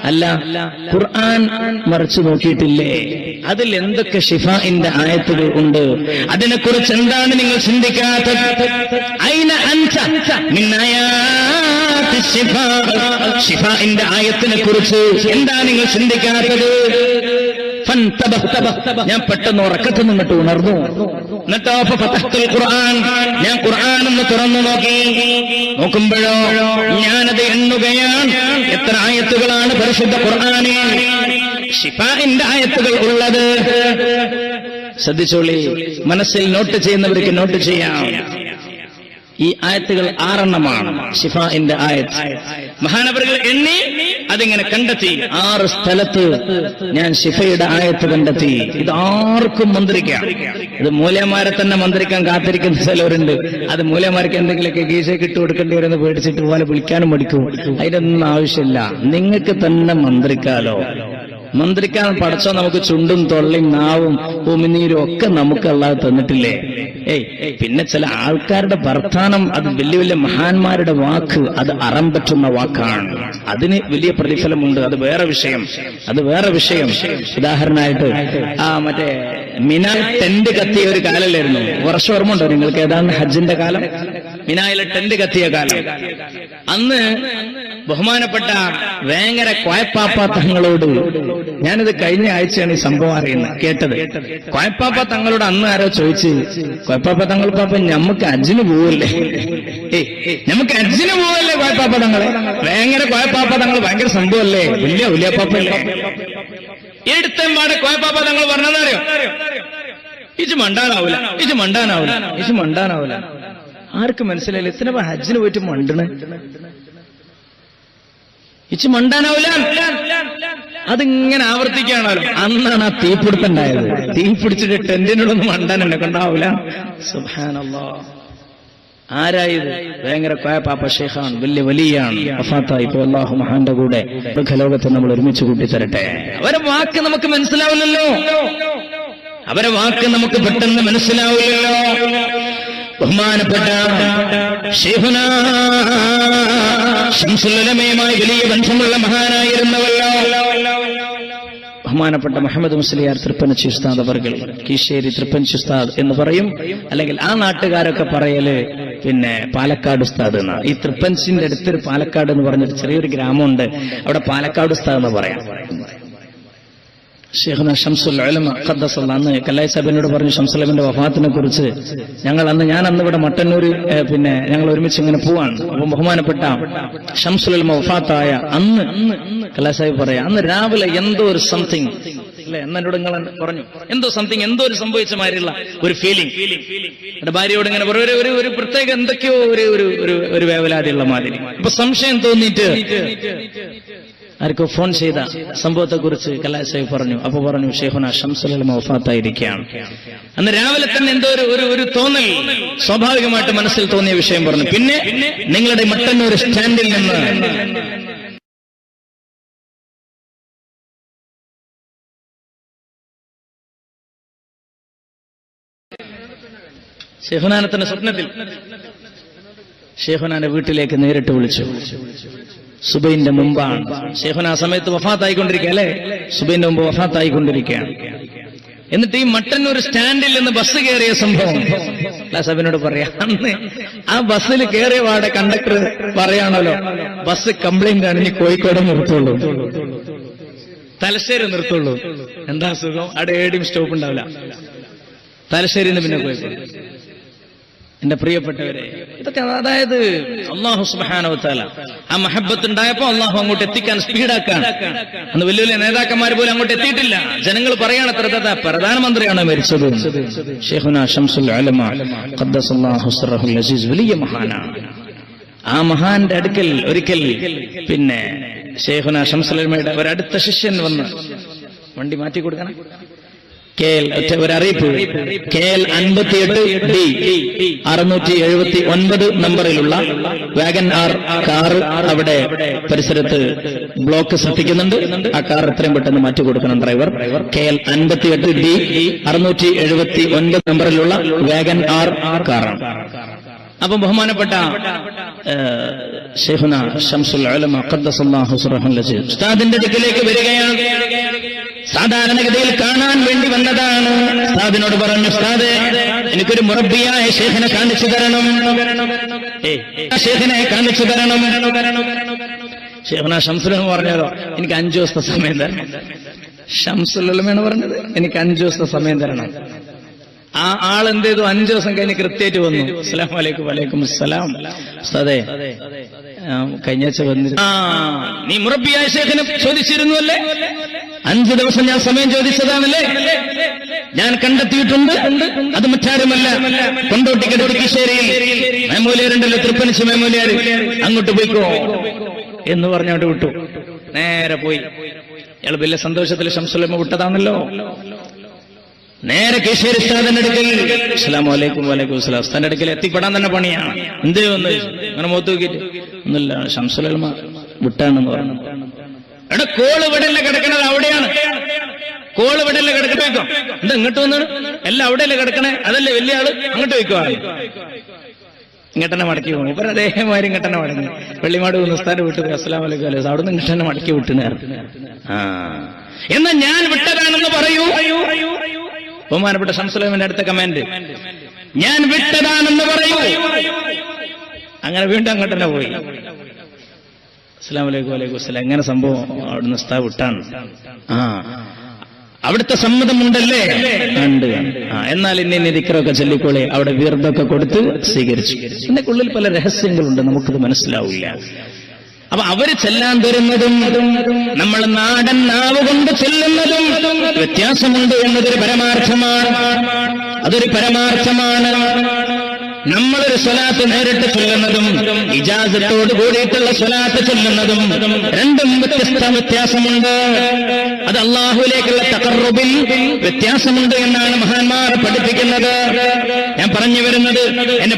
അല്ല, ഖുർആൻ മറിച്ചു നോക്കിയിട്ടില്ലേ? അതിൽ എന്തൊക്കെ ഷിഫാഇന്റെ ആയത്തുകൾ ഉണ്ട്? അതിനെക്കുറിച്ച് എന്താണ് നിങ്ങൾ ചിന്തിക്കാത്തത്? ഐന അൻത മിൻ ആയാതി ശിഫാ, ഷിഫാഇന്റെ ആയത്തിനെ കുറിച്ച് എന്താ നിങ്ങൾ ചിന്തിക്കാത്തത്? ഞാൻ പെട്ടെന്ന് ഉറക്കത്തിൽ നിന്നിട്ട് ഉണർന്നു. എന്നിട്ടോ ഞാൻ ഖുർആൻ ഒന്ന് തുറന്നു നോക്കുമ്പോഴോ ഞാനത് എണ്ണുകയാണ്. എത്ര ആയത്തുകളാണ് പരിശുദ്ധ ഖുർആനിൽ ശിഫാഇന്റെ ആയത്തുകൾ ഉള്ളത്? ശ്രദ്ധിച്ചോളി, മനസ്സിൽ നോട്ട് ചെയ്യുന്നവർക്ക് നോട്ട് ചെയ്യാം. ഈ ആയത്തുകൾ 6 എണ്ണമാണ് ശിഫാഇന്റെ ആയത്ത്. മഹാനവറുകൾ എണ്ണി അതിങ്ങനെ കണ്ടെത്തി. 6 സ്ഥലത്ത് ഞാൻ ശിഫയുടെ ആയത്ത് കണ്ടെത്തി. ഇത് ആർക്കും മന്ത്രിക്കാം. ഇത് മൂലമാരെ തന്നെ മന്ത്രിക്കാൻ കാത്തിരിക്കുന്ന ചിലവരുണ്ട്. അത് മൂലമാർക്ക് എന്തെങ്കിലുമൊക്കെ ഗീസയ്ക്ക് ഇട്ട് കൊടുക്കേണ്ടി വരുന്ന പേടിച്ചിട്ട് പോലെ വിളിക്കാനും മടിക്കും. അതിനൊന്നും ആവശ്യമില്ല. നിങ്ങൾക്ക് തന്നെ മന്ത്രിക്കാലോ. മന്ത്രിക്കാൻ പഠിച്ചോ നമുക്ക് ചുണ്ടും തൊള്ളിയും നാവും ഉമിനീരും ഒക്കെ നമുക്ക് അല്ലാതെ തന്നിട്ടില്ലേ? പിന്നെ ചില ആൾക്കാരുടെ വർത്താനം, അത് വലിയ വലിയ മഹാന്മാരുടെ വാക്ക്, അത് അറം പറ്റുന്ന വാക്കാണ്. അതിന് വലിയ പ്രതിഫലമുണ്ട്. അത് വേറെ വിഷയം. ഉദാഹരണമായിട്ട് മറ്റേ മിനായിൽ ടെന്റ് കത്തിയ ഒരു കാലല്ലായിരുന്നു? വർഷം ഓർമ്മയുണ്ടോ നിങ്ങൾക്ക്? ഏതാണ് ഹജ്ജിന്റെ കാലം? മിനായിലെ ടെന്റ് കത്തിയ കാലം. അന്ന് ബഹുമാനപ്പെട്ട വേങ്ങര കോയപ്പാപ്പ തങ്ങളോട്, ഞാനിത് കഴിഞ്ഞ ആഴ്ചയാണ് ഈ സംഭവം കേട്ടത്. കോയപ്പാപ്പ തങ്ങളോട് അന്ന് ആരോ ചോദിച്ച്, കോയപ്പാപ്പ തങ്ങൾ പാപ്പ നമുക്ക് ഹജ്ജിന് പോവല്ലേ? നമുക്ക് ഹജ്ജിന് പോവല്ലേ കോയപ്പാപ്പ തങ്ങളെ? വേങ്ങര കോയപ്പാപ്പ തങ്ങൾ ഭയങ്കര സംഭവമല്ലേ, വലിയ ഉലിയപ്പാപ്പല്ലേ? എടുത്തമ്പാടെ കോയപ്പാപ്പ തങ്ങൾ പറഞ്ഞതറിയോ? ഇച്ച് മണ്ടാനാവൂല. ആർക്ക് മനസ്സിലായില്ല? ഇത്ര ഹജ്ജിന് പോയിട്ട് മണ്ടണ്, ഇച്ച് മണ്ടാനാവൂല. അതിങ്ങനെ ആവർത്തിക്കുകയാണല്ലോ. അന്നാണ് ആ തീപിടുത്തുണ്ടായത്. തീ പിടിച്ചിട്ട് ടെന്റിനുള്ളൊന്നും മണ്ടാനെന്നെ കൊണ്ടാവൂല. സുബ്ഹാനല്ലാഹ്. ആരായത്? ഭയങ്കര കോയപ്പാപ്പ ഷെയ്ഖാണ്, വലിയ വലിയാണ്, വഫാത്തായി. ഇപ്പൊ അല്ലാഹു മഹാന്റെ കൂടെ ലോകത്തെ നമ്മൾ ഒരുമിച്ച് കൂട്ടിത്തരട്ടെ. അവരെ വാക്ക് നമുക്ക് മനസ്സിലാവില്ലല്ലോ. പെട്ടെന്ന് മനസ്സിലാവില്ലല്ലോ. ബഹുമാനപ്പെട്ട ശൈഖുനാ ശംസുൽ ഉലമയുമായി വലിയ ബന്ധമുള്ള മഹാനായിരുന്നവല്ലോ ബഹുമാനപ്പെട്ട മുഹമ്മദ് മുസ്ലിയാർ തൃപ്പനച്ചി ഉസ്താദ് അവർകൾ. കീശേരി തൃപ്പനച്ചി ഉസ്താദ് എന്ന് പറയും, അല്ലെങ്കിൽ ആ നാട്ടുകാരൊക്കെ പറയല് പിന്നെ പാലക്കാട് ഉസ്താദ് എന്നാണ്. ഈ തൃപ്പനച്ചിന്റെ അടുത്തൊരു പാലക്കാട് എന്ന് പറഞ്ഞൊരു ചെറിയൊരു ഗ്രാമമുണ്ട്. അവിടെ പാലക്കാട് ഉസ്താദ് എന്ന് പറയാം. ശൈഖുനാ ശംസുൽ ഉലമ ഖദ്ദസല്ലാഹ് അന്ന് കല്ലായി സാഹിബിനോട് പറഞ്ഞു ശംസുൽ ഉലമയുടെ വഫാത്തിനെ കുറിച്ച്. ഞാൻ അന്ന് ഇവിടെ മട്ടന്നൂർ പിന്നെ ഞങ്ങൾ ഒരുമിച്ച് ഇങ്ങനെ പോവാണ്. അപ്പം ബഹുമാനപ്പെട്ട ശംസുൽ ഉലമ വഫാത്തായ അന്ന് കല്ലായി സാഹിബ് പറയാം, അന്ന് രാവിലെ എന്തോ ഒരു സംതിങ് അല്ലെ, എന്നോട് നിങ്ങൾ പറഞ്ഞു എന്തോ ഒരു സംഭവിച്ച മാതിരിയുള്ള ഒരു ഫീലിംഗ്. എന്റെ ഭാര്യയോട് ഇങ്ങനെ ഒരു പ്രത്യേക എന്തൊക്കെയോ ഒരു വേവലാതിയുള്ള മാതിരി. അപ്പൊ സംശയം തോന്നിയിട്ട് ആർക്കോ ഫോൺ ചെയ്ത സംഭവത്തെ കുറിച്ച് കല്ലായി സാഹിബ് പറഞ്ഞു. അപ്പൊ പറഞ്ഞു ശൈഖുനാ ശംസുൽ ഉലമ വഫാത്തായിരിക്കുകയാണ്. അന്ന് രാവിലെ തന്നെ എന്തോ ഒരു തോന്നൽ സ്വാഭാവികമായിട്ട് മനസ്സിൽ തോന്നിയ വിഷയം പറഞ്ഞു. പിന്നെ നിങ്ങളുടെ മട്ടന്നൂർ സ്റ്റാൻഡിൽ നിന്ന് ശൈഖുനാനെ തന്നെ സ്വപ്നത്തിൽ ശൈഖുനാന്റെ വീട്ടിലേക്ക് നേരിട്ട് വിളിച്ചു. സുബൈന്റെ മുമ്പാണ്. ശൈഖുന ആ സമയത്ത് വഫാത്തായിക്കൊണ്ടിരിക്കുക അല്ലെ? സുബൈന്റെ മുമ്പ് വഫാത്തായിക്കൊണ്ടിരിക്കുകയാണ്. എന്നിട്ട് ഈ മട്ടന്നൂർ സ്റ്റാൻഡിൽ നിന്ന് ബസ് കയറിയ സംഭവം സാഹിബിനോട് പറയാം. അന്ന് ആ ബസ്സിൽ കയറിയ പാടെ കണ്ടക്ടർ പറയാണല്ലോ, ബസ് കംപ്ലൈന്റ് ആണ്, ഇനി കോഴിക്കോട് നിർത്തുള്ളൂ, തലശ്ശേരി നിർത്തുള്ളൂ. എന്താ സുഖം, അവിടെ ഏടിയും സ്റ്റോപ്പ് ഉണ്ടാവില്ല. തലശ്ശേരിന്ന് പിന്നെ കോഴിക്കോട്. എന്റെ പ്രിയപ്പെട്ടവരെ, ഇതൊക്കെ അതായത് അല്ലാഹു സുബ്ഹാനഹു വ തആല ആ മഹബ്ബത്ത് ഉണ്ടായപ്പോ അല്ലാഹു അങ്ങോട്ട് എത്തിക്കാൻ സ്പീഡാക്കാൻ. അന്ന് വലിയ വലിയ നേതാക്കന്മാർ പോലും അങ്ങോട്ട് എത്തിയിട്ടില്ല. ജനങ്ങൾ പറയാണ് എത്ര പ്രധാനമന്ത്രിയാണോ മരിച്ചത്. ശൈഖുനാ ശംസുൽ ഉലമ ഖദ്ദസല്ലാഹു സിർറഹുൽ അസീസ് വലിയ മഹാനാണ്. ആ മഹാന്റെ അടുക്കൽ ഒരിക്കൽ പിന്നെ ശൈഖുനാ ശംസുൽ ഉലമയുടെ ഒരടുത്ത ശിഷ്യൻ വന്ന്, വണ്ടി മാറ്റി കൊടുക്കണം, ഒരറിയിപ്പ്, KL 58D 679 നമ്പറിലുള്ള വാഗൻ ആർ കാർ അവിടെ പരിസരത്ത് ബ്ലോക്ക് സൃഷ്ടിക്കുന്നുണ്ട്. ആ കാർ എത്രയും പെട്ടെന്ന് മാറ്റി കൊടുക്കണം ഡ്രൈവർ. KL 58D 679 നമ്പറിലുള്ള വാഗൻ ആർ കാറാണ്. അപ്പം ബഹുമാനപ്പെട്ട ശൈഖുന ശംസുൽ ഉലമ ഖദ്ദസല്ലാഹു സിറഹുൽ അസീസ് ഉസ്താദിന്റെ അടുക്കലേക്ക് വരികയാണ്. സാധാരണഗതിയിൽ കാണാൻ വേണ്ടി വന്നതാണ്. ഉസ്താദിനോട് പറഞ്ഞു, ഉസ്താദേ, എനിക്കൊരു മുറബ്ബിയായ ശൈഖിനെ കാണിച്ചു തരണം, ശൈഖിനെ കാണിച്ചു തരണം. ശൈഖുന ശംസുൽ ഉലമ പറഞ്ഞതോ, എനിക്ക് 5 ദിവസത്തെ സമയം തരണം. ശംസുൽ ഉലമയാണ് പറഞ്ഞത്, എനിക്ക് 5 ദിവസത്തെ സമയം തരണം. ആ ആളെന്ത് ചെയ്തു? 5 ദിവസം കഴിഞ്ഞ് കൃത്യമായിട്ട് വന്നു. അസ്സലാമു അലൈക്കും. വലൈക്കും അസ്സലാം. ഉസ്താദേ, കഴിഞ്ഞ ആഴ്ച വന്നിരുന്നു. നീ മുറബ്ബിയായ ശൈഖിനെ ചോദിച്ചിരുന്നു അല്ലേ? 5 ദിവസം ഞാൻ സമയം ചോദിച്ചതാണല്ലേ? ഞാൻ കണ്ടെത്തിയിട്ടുണ്ട്. അത് മറ്റാരുമല്ല, കൊണ്ടോട്ടിക്കടുത്ത് കിശേരിയിൽ മേമൂലിയാരുണ്ടല്ലോ, തൃപ്പനിച്ച് മേമൂലിയാർ, അങ്ങോട്ട് പോയിക്കോ എന്ന് പറഞ്ഞോട്ട് വിട്ടു. നേരെ പോയി. ഇയാൾ വലിയ സന്തോഷത്തിൽ ശംസുൽ ഉലമ വിട്ടതാണല്ലോ. നേരെ കിശേരി ഉസ്താദിന്റെ അടുക്കൽ, അസ്സലാമു അലൈക്കും. വലൈക്കും അസ്സലാം. ഉസ്താദിന്റെ അടുക്കൽ എത്തിപ്പെടാൻ തന്നെ പണിയാണ്. എന്തേ വന്ന് അങ്ങനെ മുഖത്ത് നോക്കിയിട്ട് ഒന്നുമില്ല, ശംസുൽ ഉലമ വിട്ടാണെന്ന് പറഞ്ഞു. എടാ, കോള് ഇവിടെയല്ലേ കിടക്കണത്, അവിടെയാണ്. കോള് ഇവിടെയല്ലേ കിടക്കട്ടെ വെക്കോ. എന്താ ഇങ്ങോട്ട് വന്നാണ്? എല്ലാം അവിടെയല്ലേ കിടക്കണേ, അതല്ലേ വലിയ ആള്, അങ്ങോട്ട് വെക്കുവാണ്. ഇങ്ങോട്ടെന്നെ മടക്കി പോകും. ഇപ്പൊ അതേമാതിരി ഇങ്ങോട്ടെന്നെ മടങ്ങി. വെള്ളിമാട് ഉസ്താദിന്റെ വീട്ടിൽ പോയി അസ്സലാമു അലൈക്കും അല്ലേ, അവിടുന്ന് ഇങ്ങോട്ടെന്നെ മടക്കി വിട്ടുന്നേരം. എന്നാ ഞാൻ വിട്ടതാണെന്ന് പറയൂ. ബഹുമാനപ്പെട്ട ശംസുൽ ഉലമയുടെ അടുത്ത കമന്റ്, ഞാൻ വിട്ടതാണെന്ന് പറയൂ. അങ്ങനെ വീണ്ടും അങ്ങോട്ട് തന്നെ പോയി. അസ്സലാമു അലൈക്കും. വലൈക്കും അസ്സലാം. എങ്ങനെ സംഭവം? അവിടുന്ന് ഉസ്താദ് വിട്ടാണ്. അവിടുത്തെ സമ്മതമുണ്ടല്ലേ? ഉണ്ട്. എന്നാൽ ഇന്ന ദിക്റൊക്കെ ചൊല്ലിക്കോളെ. അവിടെ വീർദൊക്കെ കൊടുത്ത് സ്വീകരിച്ചു. ഇതിന്റെക്കുള്ളിൽ പല രഹസ്യങ്ങളുണ്ട്, നമുക്കത് മനസ്സിലാവില്ല. അപ്പൊ അവര് ചെല്ലാൻ തരുന്നതും നമ്മൾ നാടൻ നാവ് കൊണ്ട് ചെല്ലുന്നതും വ്യത്യാസമുണ്ട് എന്നതൊരു പരമാർത്ഥമാണ്. അതൊരു പരമാർത്ഥമാണ്. നമ്മളൊരു സ്വലാത്ത് നേരിട്ട് ചൊല്ലുന്നതും ഇജാസത്തോട് കൂടിയിട്ടുള്ള സ്വലാത്ത് ചൊല്ലുന്നതും രണ്ടും വ്യത്യാസമുണ്ട്. അത് അല്ലാഹുവിലേക്കുള്ള തഖർറുബിൽ വ്യത്യാസമുണ്ട് എന്നാണ് മഹാന്മാർ പഠിപ്പിക്കുന്നത്. ഞാൻ പറഞ്ഞു വരുന്നത്, എന്നെ